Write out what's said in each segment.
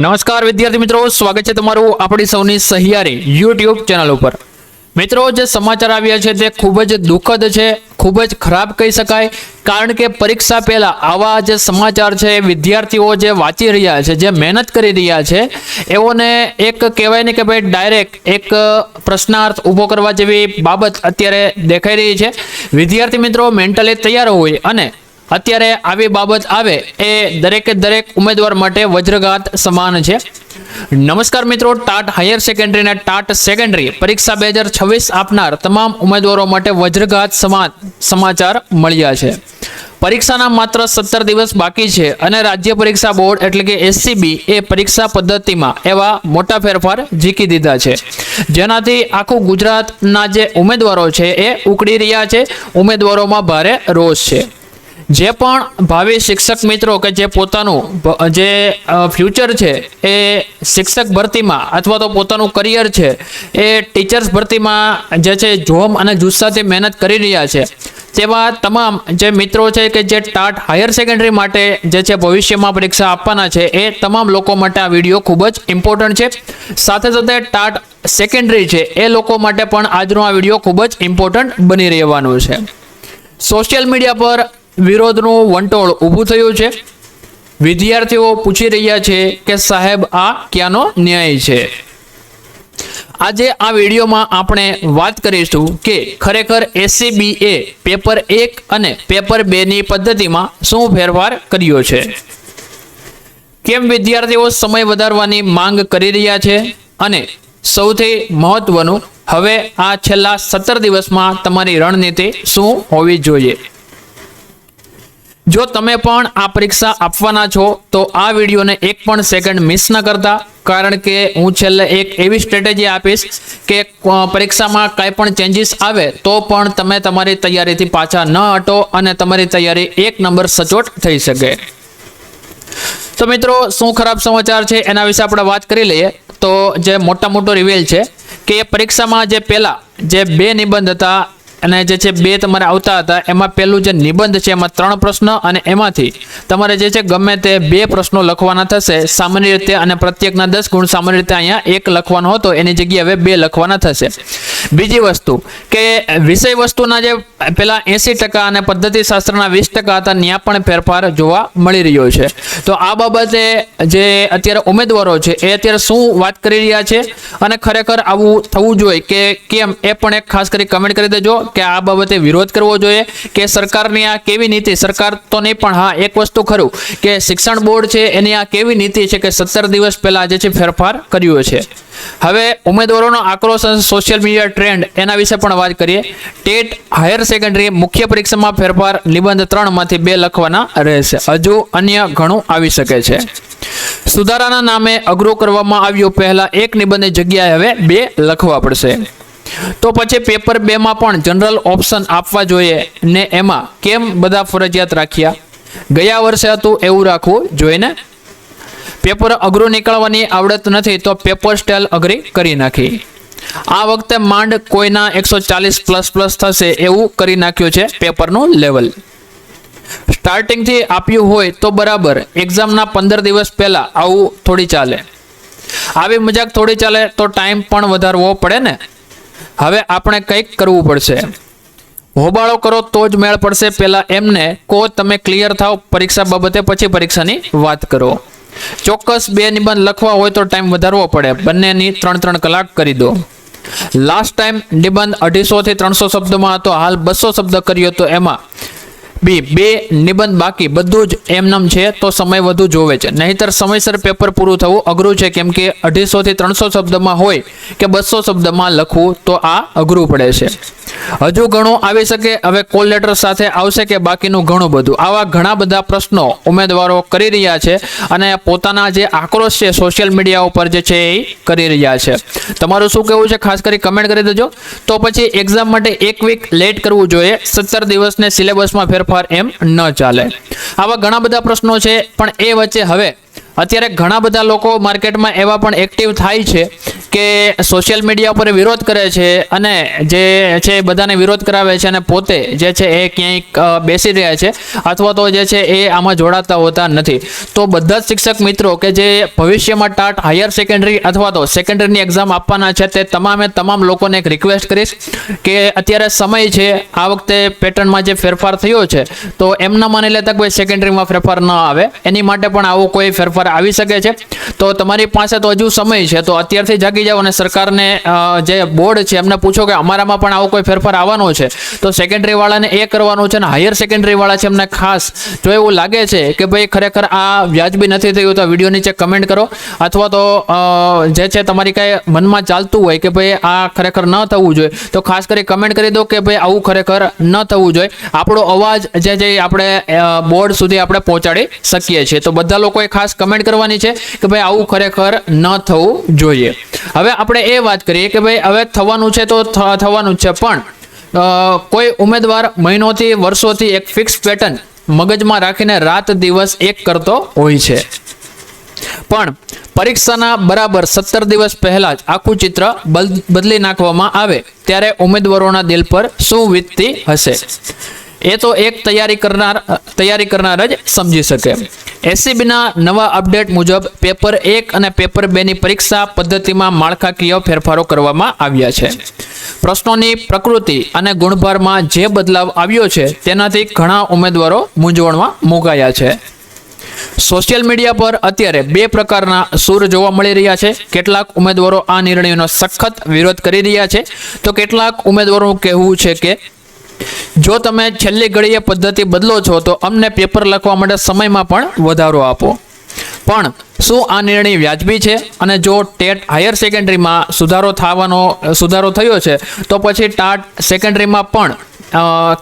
નમસ્કાર વિદ્યાર્થી મિત્રો, સ્વાગત છે તમારું આપણી સૌની સહિયારી યુટ્યુબ ચેનલ ઉપર। મિત્રો, જે સમાચાર આવ્યા છે તે ખૂબ જ દુઃખદ છે, ખૂબ જ ખરાબ કહી શકાય। કારણ કે પરીક્ષા પહેલા આવા જે સમાચાર છે વિદ્યાર્થીઓ જે વાંચી રહ્યા છે, જે મહેનત કરી રહ્યા છે, એઓને એક કહેવાય ને કે ભાઈ ડાયરેક્ટ એક પ્રશ્નાર્થ ઊભો કરવા જેવી બાબત અત્યારે દેખાઈ રહી છે। વિદ્યાર્થી મિત્રો મેન્ટલી તૈયાર હોય અને અત્યારે આવી બાબત આવે એ દરેક ઉમેદવાર માટે વજ્રઘાત સમાન છે। નમસ્કાર મિત્રો, ટાટ હાયર સેકન્ડરી અને ટાટ સેકન્ડરી પરીક્ષા 2026 આપનાર તમામ ઉમેદવારો માટે વજ્રઘાત સમાન સમાચાર મળ્યા છે। પરીક્ષાના માત્ર 17 દિવસ બાકી છે અને રાજ્ય પરીક્ષા બોર્ડ એટલે કે એસસીબી એ પરીક્ષા પદ્ધતિમાં એવા મોટા ફેરફાર ઝીકી દીધા છે, જેનાથી આખું ગુજરાતના જે ઉમેદવારો છે એ ઉકળી રહ્યા છે। ઉમેદવારોમાં ભારે રોષ છે। જે પણ ભાવિ શિક્ષક મિત્રો કે જે પોતાનું જે ફ્યુચર છે એ શિક્ષક ભરતીમાં અથવા તો પોતાનું કરિયર છે એ ટીચર્સ ભરતીમાં જે છે જોમ અને જુસ્સાથી મહેનત કરી રહ્યા છે, તેવા તમામ જે મિત્રો છે કે જે ટાટ હાયર સેકન્ડરી માટે જે છે ભવિષ્યમાં પરીક્ષા આપવાના છે એ તમામ લોકો માટે આ વિડીયો ખૂબ જ ઇમ્પોર્ટન્ટ છે। સાથે સાથે ટાટ સેકન્ડરી છે એ લોકો માટે પણ આજનો આ વિડીયો ખૂબ જ ઇમ્પોર્ટન્ટ બની રહેવાનું છે। સોશિયલ મીડિયા પર વિરોધનું વંટોળ ઊભું થયું છે। વિદ્યાર્થીઓ પૂછી રહ્યા છે કે સાહેબ આ ક્યાંનો ન્યાય છે। આજે આ વિડીયોમાં આપણે વાત કરીશું કે ખરેખર એસસીબી એ પેપર 1 અને પેપર 2 ની પદ્ધતિમાં શું ફેરફાર કર્યો છે, કેમ વિદ્યાર્થીઓ સમય વધારવાની માંગ કરી રહ્યા છે અને સૌથી મહત્વનું, હવે આ છેલ્લા 17 દિવસમાં તમારી રણનીતિ શું હોવી જોઈએ। જો તમે પણ આ પરીક્ષા આપવાના છો તો આ વિડીયોને એક પણ સેકન્ડ મિસ ન કરતા, કારણ કે હું છેલ્લે એક એવી સ્ટ્રેટેજી આપીશ કે પરીક્ષામાં કાંઈ પણ ચેન્જીસ આવે તો પણ તમે તમારી તૈયારીથી પાછા ન હટો અને તમારી તૈયારી 1 નંબર સચોટ થઈ શકે। તો મિત્રો, શું ખરાબ સમાચાર છે એના વિશે આપણે વાત કરી લઈએ। તો જે મોટો રિવીલ છે કે પરીક્ષામાં જે પહેલા જે 2 નિબંધ હતા અને જે છે 2 તમારે આવતા હતા, એમાં પહેલું જે નિબંધ છે એમાં 3 પ્રશ્ન અને એમાંથી તમારે જે છે ગમે તે 2 પ્રશ્નો લખવાના થશે સામાન્ય રીતે, અને પ્રત્યેકના 10 ગુણ સામાન્ય રીતે અહીંયા 1 લખવાનો હતો એની જગ્યાએ હવે 2 લખવાના થશે। બીજી વસ્તુ કે વિષય વસ્તુના જે પેલા 80% અને પદ્ધતિશાસ્ત્રના 20% હતા ત્યાં પણ ફેરફાર જોવા મળી રહ્યો છે। તો આ બાબતે જે અત્યારે ઉમેદવારો છે એ અત્યારે શું વાત કરી રહ્યા છે અને ખરેખર આવું થવું જોઈએ કે કેમ, એ પણ એક ખાસ કરી કમેન્ટ કરી દેજો કે આ બાબતે વિરોધ કરવો જોઈએ કે સરકારની આ કેવી નીતિ, સરકાર તો નહીં પણ હા એક વસ્તુ ખરું કે શિક્ષણ બોર્ડ છે એની આ કેવી નીતિ છે કે 17 દિવસ પહેલા જે છે ફેરફાર કર્યો છે। હવે ઉમેદવારોનો આક્રોશ અને સોશિયલ મીડિયા ટ્રેન્ડ એના વિશે પણ વાત કરીએ। ટેટ હાયર સેકન્ડરી મુખ્ય પરીક્ષામાં ફેરફાર નિબંધ 3 માંથી 2 લખવાના રહેશે, હજુ અન્ય ઘણું આવી શકે છે। સુધારાના નામે અઘરું કરવામાં આવ્યું, પહેલા 1 નિબંધની જગ્યાએ હવે 2 લખવા પડશે। તો પછી પેપર 2 માં પણ જનરલ ઓપ્શન આપવા જોઈએ ને, એમાં કેમ બધા ફરજિયાત રાખ્યા? ગયા વર્ષે હતું એવું રાખવું જોઈએ ને। પેપર અઘરું નીકળવાની આવડત નથી તો પેપર સ્ટાઇલ અઘરી કરી નાખી। આ વખતે માંડ કોઈના 140++ થશે એવું કરી નાખ્યું છે પેપરનું લેવલ। સ્ટાર્ટિંગથી આપ્યું હોય તો બરાબર, એક્ઝામના 15 દિવસ પહેલા આવું થોડી ચાલે। આવી મજાક થોડી ચાલે તો ટાઈમ પણ વધારવો પડે ને। હવે આપણે કંઈક કરવું પડશે। હોબાળો કરો તો જ મેળ પડશે। પહેલા એમને કહો તમે ક્લિયર થાવ પરીક્ષા બાબતે, પછી પરીક્ષાની વાત કરો। ચોક્કસ 2 નિબંધ લખવા હોય તો ટાઈમ વધારવો પડે, બંનેની 3-3 કલાક કરી દો। લાસ્ટ ટાઈમ નિબંધ 250 થી 300 શબ્દમાં હતો, હાલ 200 શબ્દ કર્યો તો એમાં 2 નિબંધ બાકી, બધું જ એમનેમ છે તો સમય વધુ જોવે છે, નહીતર સમયસર પેપર પૂરું થવું અઘરું છે, કેમ કે 250 થી 300 શબ્દમાં હોય કે 200 શબ્દમાં લખવું તો આ અઘરું પડે છે। હજુ ઘણું આવી શકે, હવે કોલ લેટર સાથે આવશે કે બાકીનું ઘણું બધું, આવા ઘણા બધા પ્રશ્નો ઉમેદવારો કરી રહ્યા છે અને પોતાના જે આક્રોશ છે સોશિયલ મીડિયા ઉપર જે છે એ કરી રહ્યા છે। તમારું શું કહેવું છે ખાસ કરી કમેન્ટ કરી દેજો। તો પછી એક્ઝામ માટે 1 વીક લેટ કરવું જોઈએ, 17 દિવસને સિલેબસમાં ફેરફાર એમ ન ચાલે। આવા ઘણા બધા પ્રશ્નો છે, પણ એ વચ્ચે હવે અત્યારે ઘણા બધા લોકો માર્કેટમાં એવા પણ એક્ટિવ થાય છે કે સોશિયલ મીડિયા પર વિરોધ કરે છે અને જે છે બધાને વિરોધ કરાવે છે અને પોતે જે છે એ ક્યાંય બેસી રહ્યા છે અથવા તો જે છે એ આમાં જોડાતા હોતા નથી. તો બધા જ શિક્ષક મિત્રો કે જે ભવિષ્યમાં ટાટ હાયર સેકન્ડરી અથવા તો સેકન્ડરીની એક્ઝામ આપવાના છે તે તમામ લોકોને એક રિક્વેસ્ટ કરીશ કે અત્યારે સમય છે, આ વખતે પેટર્નમાં જે ફેરફાર થયો છે તો એમના માની લેતા કોઈ સેકન્ડરીમાં ફેરફાર ન આવે, એની માટે પણ આવો કોઈ ફેરફાર આવી શકે છે. તો તમારી પાસે તો હજુ સમય છે, તો અત્યારથી જાગી જાઓ અને સરકારને જે બોર્ડ છે એમને પૂછો કે અમારામાં પણ આવો કોઈ ફેરફાર આવવાનો છે તો સેકન્ડરી વાળાને એ કરવાનું છે અને હાયર સેકન્ડરી વાળા છે એમને ખાસ જો એવું લાગે છે કે ભાઈ ખરેખર આ વ્યાજબી નથી થયું તો વિડીયો નીચે કમેન્ટ કરો, અથવા તો જે છે તમારી કાંઈ મનમાં ચાલતું હોય કે ભાઈ આ ખરેખર ન થવું જોઈએ તો ખાસ કરી કમેન્ટ કરી દો કે ભાઈ આવું ખરેખર ન થવું જોઈએ. આપણો અવાજ જે આપણે બોર્ડ સુધી આપણે પહોંચાડી શકીએ છીએ. તો બધા લોકોએ ખાસ કમેન્ટ કરવાની છે કે ભાઈ આવું ખરેખર ન થવું જોઈએ. હવે આપણે એ વાત કરીએ કે ભાઈ હવે થવાનું છે તો થવાનું જ છે, પણ કોઈ ઉમેદવાર મહિનોથી વર્ષોથી એક ફિક્સ પેટર્ન મગજમાં રાખીને રાત દિવસ એક કરતો હોય છે, પણ પરીક્ષાના બરાબર 17 દિવસ પહેલા જ આખું ચિત્ર બદલી નાખવામાં આવે ત્યારે ઉમેદવારોના દિલ પર શું વીતતી હશે એ તો એક તૈયારી કરનાર જ સમજી શકે. એસસીબીના નવા અપડેટ મુજબ પેપર 1 અને પેપર 2 ની પરીક્ષા પદ્ધતિમાં માળખાકીય ફેરફારો કરવામાં આવ્યા છે. પ્રશ્નોની પ્રકૃતિ અને ગુણભારમાં જે બદલાવ આવ્યો છે તેનાથી ઘણા ઉમેદવારો મૂંઝવણમાં મુકાયા છે. સોશિયલ મીડિયા પર અત્યારે બે પ્રકારના સૂર જોવા મળી રહ્યા છે. કેટલાક ઉમેદવારો આ નિર્ણયનો સખત વિરોધ કરી રહ્યા છે તો કેટલાક ઉમેદવારોનું કહેવું છે કે જો તમે છેલ્લી ઘડીએ પદ્ધતિ બદલો છો તો અમને પેપર લખવા માટે સમયમાં પણ વધારો આપો. પણ શું આ નિર્ણય વ્યાજબી છે? અને જો ટેટ હાયર સેકન્ડરીમાં સુધારો થયો છે તો પછી ટાટ સેકન્ડરીમાં પણ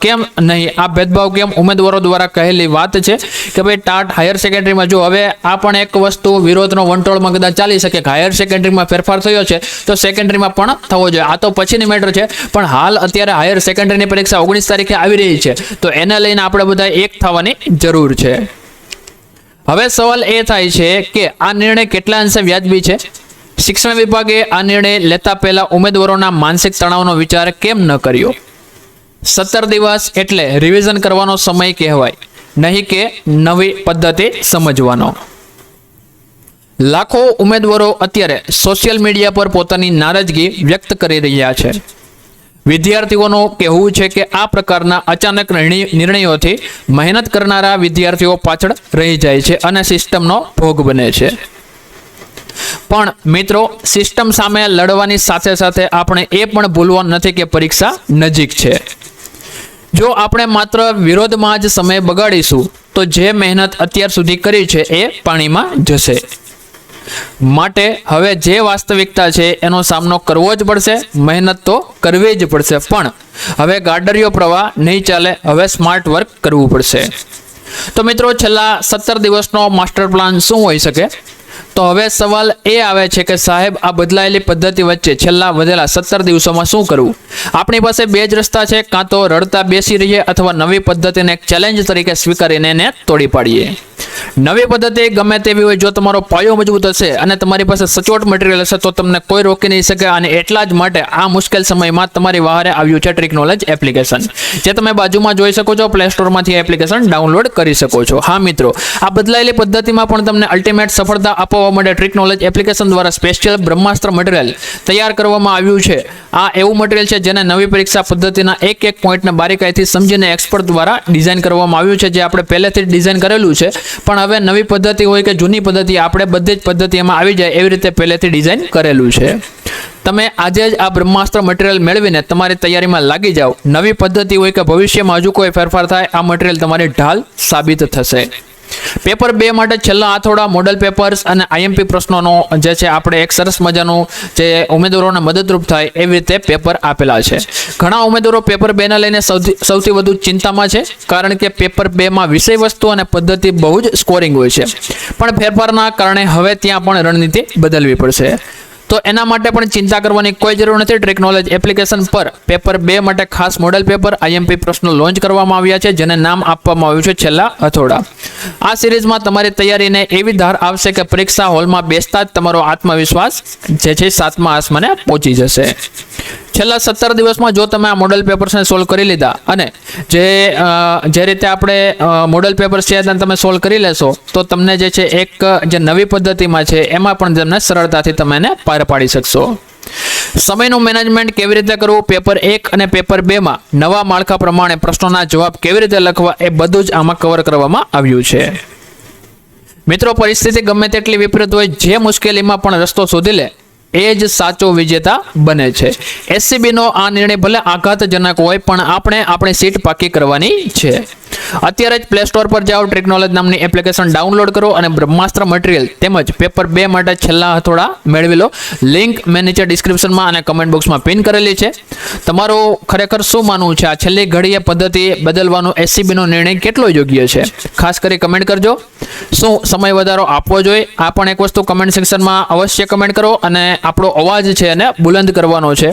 કેમ નહીં? આ ભેદભાવ કેમ ઉમેદવારો દ્વારા કહેલી વાત છે કે ભાઈ ટાટ હાયર સેકન્ડરીમાં જો હવે આ પણ એક વસ્તુ વિરોધનો વંટોળમાં કદાચ ચાલી શકે કે હાયર સેકન્ડરીમાં ફેરફાર થયો છે તો સેકન્ડરીમાં પણ થવો જોઈએ. આ તો પછીની મેટર છે, પણ હાલ અત્યારે હાયર સેકન્ડરીની પરીક્ષા 19 તારીખે આવી રહી છે તો એને લઈને આપણે બધા એક થવાની જરૂર છે. હવે સવાલ એ થાય છે કે આ નિર્ણય કેટલા અંશે વ્યાજબી છે? શિક્ષણ વિભાગે આ નિર્ણય લેતા પહેલા ઉમેદવારોના માનસિક તણાવનો વિચાર કેમ ન કર્યો? 17 દિવસ એટલે રિવિઝન કરવાનો સમય કહેવાય, નહીં કે નવી પદ્ધતિ સમજવાનો. લાખો ઉમેદવારો અત્યારે સોશિયલ મીડિયા પર પોતાની નારાજગી વ્યક્ત કરી રહ્યા છે. વિદ્યાર્થીઓનું કહેવું છે કે આ પ્રકારના અચાનક નિર્ણયોથી મહેનત કરનારા વિદ્યાર્થીઓ પાછળ રહી જાય છે અને સિસ્ટમનો ભોગ બને છે. પણ મિત્રો, સિસ્ટમ સામે લડવાની સાથે સાથે આપણે એ પણ ભૂલવાનું નથી કે પરીક્ષા નજીક છે. જો આપણે માત્ર વિરોધમાં જ સમય બગાડીશું તો જે મહેનત અત્યાર સુધી કરી છે એ પાણીમાં જશે. માટે હવે જે વાસ્તવિકતા છે એનો સામનો કરવો જ પડશે. મહેનત તો કરવી જ પડશે, પણ હવે ગાડરિયો પ્રવાહ નહીં ચાલે. હવે સ્માર્ટ વર્ક કરવું પડશે. તો મિત્રો, છેલ્લા 17 દિવસનો માસ્ટર પ્લાન શું હોઈ શકે? તો હવે સવાલ એ આવે છે કે સાહેબ, આ બદલાયેલી પદ્ધતિ વચ્ચે છેલ્લા વધેલા 17 દિવસોમાં શું કરવું? આપણી પાસે બે જ રસ્તા છે, કાં તો રડતા બેસી રહીએ અથવા નવી પદ્ધતિને એક ચેલેન્જ તરીકે સ્વીકારીને એને તોડી પાડીએ. નવી પદ્ધતિ ગમે તેવી હોય, જો તમારો પાયો મજબૂત હશે અને તમારી પાસે સચોટ મટીરિયલ હશે તો તમને કોઈ રોકી નહીં શકે. અને એટલા જ માટે આ મુશ્કેલ સમયમાં તમારી વહારે આવ્યું છે ટ્રિકનોલેજ એપ્લિકેશન, જે તમે બાજુમાં જોઈ શકો છો. પ્લે સ્ટોરમાંથી એપ્લિકેશન ડાઉનલોડ કરી શકો છો. હા મિત્રો, આ બદલાયેલી પદ્ધતિમાં પણ તમને અલ્ટિમેટ સફળતા આપવા માટે ટ્રિકનોલેજ એપ્લિકેશન દ્વારા સ્પેશિયલ બ્રહ્માસ્ત્ર મટીરિયલ તૈયાર કરવામાં આવ્યું છે. આ એવું મટીરિયલ છે જેને નવી પરીક્ષા પદ્ધતિના એક પોઈન્ટને બારીકાઈથી સમજીને એક્સપર્ટ દ્વારા ડિઝાઇન કરવામાં આવ્યું છે, જે આપણે પહેલેથી જ ડિઝાઇન કરેલું છે. પણ હવે નવી પદ્ધતિ હોય કે જૂની પદ્ધતિ, આપણે બધી જ પદ્ધતિ એમાં આવી જાય એવી રીતે પહેલેથી ડિઝાઇન કરેલું છે. તમે આજે જ આ બ્રહ્માસ્ત્ર મટીરિયલ મેળવીને તમારી તૈયારીમાં લાગી જાઓ. નવી પદ્ધતિ હોય કે ભવિષ્યમાં હજુ કોઈ ફેરફાર થાય, આ મટીરિયલ તમારી ઢાલ સાબિત થશે. પેપર 2 માટે છેલ્લા થોડા મોડલ પેપર્સ અને આઈએમપી પ્રશ્નોનો જે છે આપણે એક સરસ મજાનું જે ઉમેદવારોને મદદરૂપ થાય એવી રીતે પેપર આપેલા છે. ઘણા ઉમેદવારો પેપર 2 ને લઈને સૌથી વધુ ચિંતામાં છે, કારણ કે પેપર 2 માં વિષય વસ્તુ અને પદ્ધતિ બહુ જ સ્કોરિંગ હોય છે. પણ ફેરફારના કારણે હવે ત્યાં પણ રણનીતિ બદલવી પડશે. તો એના માટે પણ ચિંતા કરવાની કોઈ જરૂર નથી. ટ્રીક નોલેજ એપ્લિકેશન પર પેપર 2 માટે ખાસ મોડેલ પેપર આઈએમપી પ્રશ્નો લોન્ચ કરવામાં આવ્યા છે, જેને નામ આપવામાં આવ્યું છે છેલ્લા હથોડા. આ સિરીઝમાં તમારી તૈયારીને એવી ધાર આવશે કે પરીક્ષા હોલમાં બેસતા જ તમારો આત્મવિશ્વાસ જે છે 7મા આસમાને પહોંચી જશે. છેલ્લા 17 દિવસમાં જો તમે આ મોડેલ પેપર્સને સોલ્વ કરી લીધા અને જે રીતે આપણે મોડેલ પેપર્સ છે તેને તમે સોલ્વ કરી લેશો તો તમને જે છે એક જે નવી પદ્ધતિમાં છે એમાં પણ તમને સરળતાથી તમે એને પાર પાડી શકશો. સમયનું મેનેજમેન્ટ કેવી રીતે કરવું, પેપર 1 અને પેપર 2માં નવા માળખા પ્રમાણે પ્રશ્નોના જવાબ કેવી રીતે લખવા, એ બધું જ આમાં કવર કરવામાં આવ્યું છે. મિત્રો, પરિસ્થિતિ ગમે તેટલી વિપરીત હોય, જે મુશ્કેલીમાં પણ રસ્તો શોધી લે એ જ સાચો વિજેતા બને છે. એસસીબીનો આ નિર્ણય ભલે આઘાતજનક હોય પણ આપણે આપણી સીટ પાકી કરવાની છે. અત્યારે જ પ્લે સ્ટોર પર જાઓ, ટ્રીક નોલેજ નામની એપ્લિકેશન ડાઉનલોડ કરો અને બ્રહ્માસ્ત્ર મટીરિયલ તેમજ પેપર 2 માટે છેલ્લા હથોડા મેળવી લો. લિંક મેં નીચે ડિસ્ક્રિપ્શનમાં અને કમેન્ટ બોક્સમાં પિન કરેલી છે. તમારું ખરેખર શું માનવું છે, આ છેલ્લી ઘડીએ પદ્ધતિ બદલવાનો એસસીબીનો નિર્ણય કેટલો યોગ્ય છે? ખાસ કરી કમેન્ટ કરજો. શું સમય વધારો આપવો જોઈએ? આ પણ એક વસ્તુ કમેન્ટ સેક્શનમાં અવશ્ય કમેન્ટ કરો અને આપણો અવાજ છે એને બુલંદ કરવાનો છે.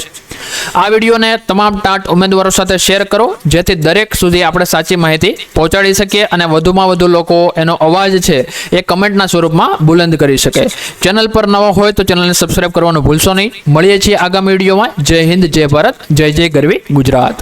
આ વિડીયોને તમામ ટાટ ઉમેદવારો સાથે શેર કરો, જેથી દરેક સુધી આપણે સાચી માહિતી પહોંચાડી શકીએ અને વધુમાં વધુ લોકો એનો અવાજ છે એ કમેન્ટના સ્વરૂપમાં બુલંદ કરી શકે. ચેનલ પર નવા હોય તો ચેનલને સબસ્ક્રાઇબ કરવાનું ભૂલશો નહીં. મળીએ છીએ આગામી વિડીયોમાં. જય હિન્દ, જય ભારત, જય જય ગરવી ગુજરાત.